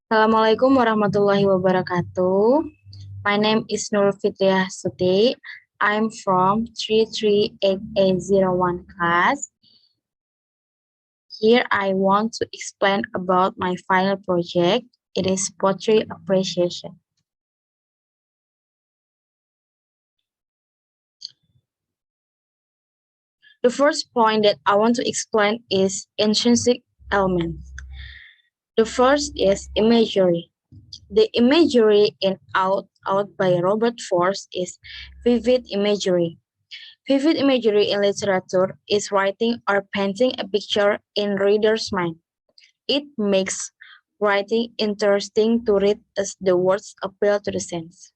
Assalamualaikum warahmatullahi wabarakatuh. My name is Nurul Vitria Hastutik. I'm from 338801 class. Here I want to explain about my final project. It is poetry appreciation. The first point that I want to explain is intrinsic elements. The first is imagery. The imagery in Out by Robert Frost is vivid imagery. Vivid imagery in literature is writing or painting a picture in reader's mind. It makes writing interesting to read as the words appeal to the sense.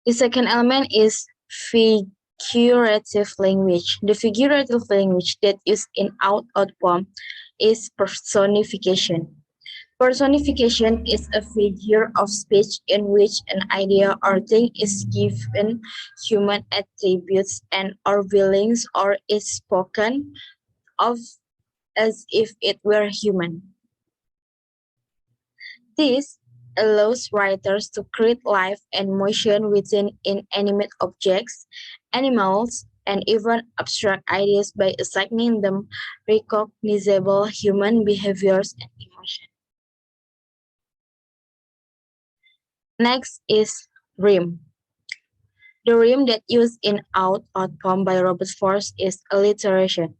The second element is figurative language. The figurative language that is in Out poem is personification. Personification is a figure of speech in which an idea or thing is given human attributes and or feelings or is spoken of as if it were human. This allows writers to create life and motion within inanimate objects, animals, and even abstract ideas by assigning them recognizable human behaviors and emotions. Next is rhyme. The rhyme that used in Out poem by Robert Frost is alliteration.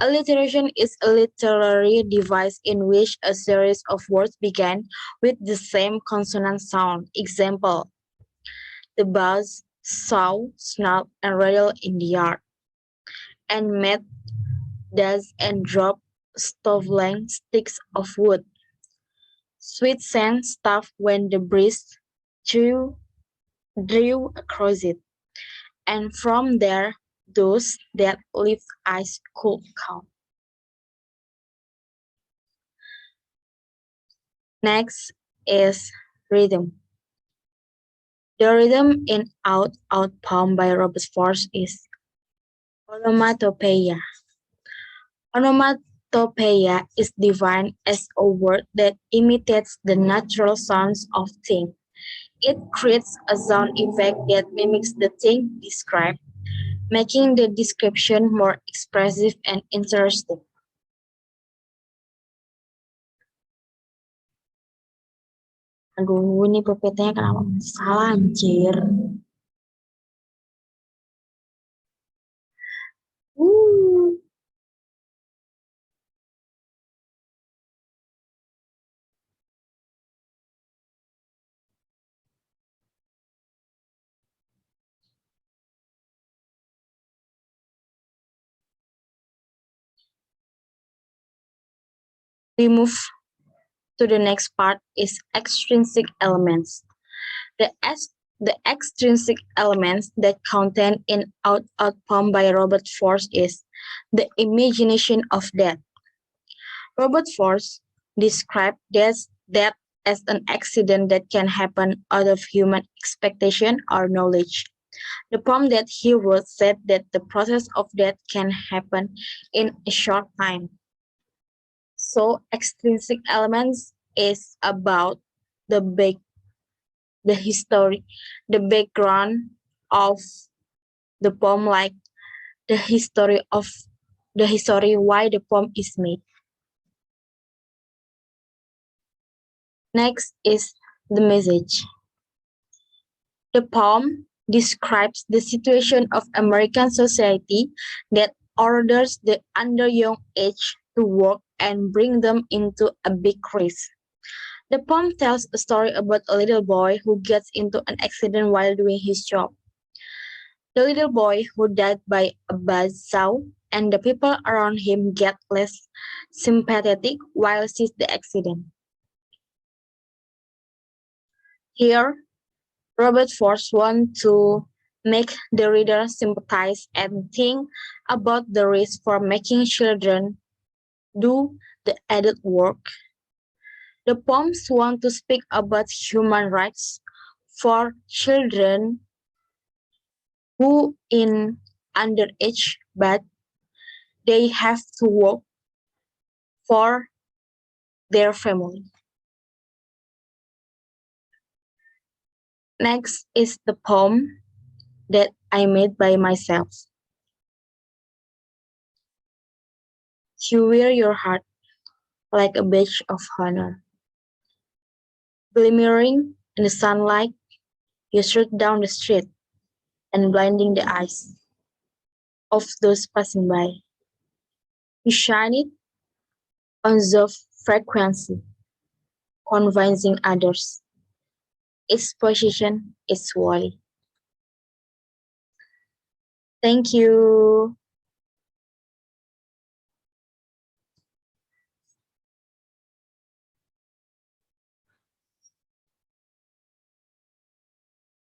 Alliteration is a literary device in which a series of words begin with the same consonant sound. Example, the buzz, saw, snap, and rattle in the yard. And met, does, and drop stove-length sticks of wood. Sweet scent stuff when the breeze drew across it. And from there, those that live ice could come. Next is rhythm. The rhythm in Out poem by Robert Frost is onomatopoeia. Onomatopoeia is defined as a word that imitates the natural sounds of things. It creates a sound effect that mimics the thing described, making the description more expressive and interesting. Aduh, ini PPT-nya kenapa masih salah, anjir. Uh. We move to the next part is extrinsic elements. The, the extrinsic elements that contained in Out poem by Robert Frost is the imagination of death. Robert Frost described death as an accident that can happen out of human expectation or knowledge. The poem that he wrote said that the process of death can happen in a short time. So extrinsic elements is about the history, the background of the poem, like the history why the poem is made. Next is the message. The poem describes the situation of American society that orders the under young age to work and bring them into a big risk. The poem tells a story about a little boy who gets into an accident while doing his job. The little boy who died by a buzzsaw and the people around him get less sympathetic while sees the accident. Here, Robert Frost wants to make the reader sympathize and think about the risk for making children do the adult work. The poems want to speak about human rights for children who in underage, but They have to work for their family. Next is the poem that I made by myself. You wear your heart like a badge of honor. Glimmering in the sunlight, you strut down the street and blinding the eyes of those passing by. You shine it on the frequency, convincing others its position is worthy. Thank you.